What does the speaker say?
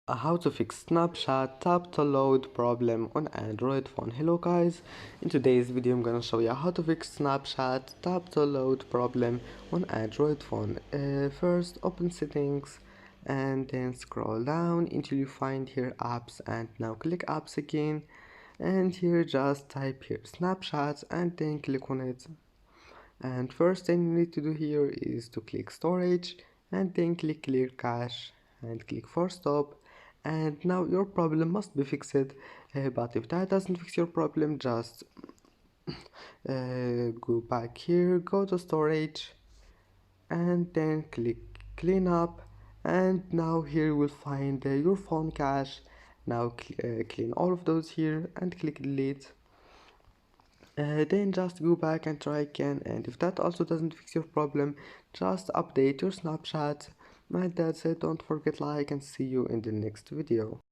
How to fix Snapchat tap to load problem on Android phone. Hello guys, in today's video I'm gonna show you how to fix Snapchat tap to load problem on Android phone. First open settings and then scroll down until you find here apps, and now click apps again, and here just type here Snapchat and then click on it. And first thing you need to do here is to click storage and then click clear cache and click force stop, and now your problem must be fixed. But if that doesn't fix your problem, just go back here, go to storage and then click clean up, and now here you will find your phone cache. Now clean all of those here and click delete. Then just go back and try again, and if that also doesn't fix your problem, just update your Snapchat. And that's it. Don't forget like and see you in the next video.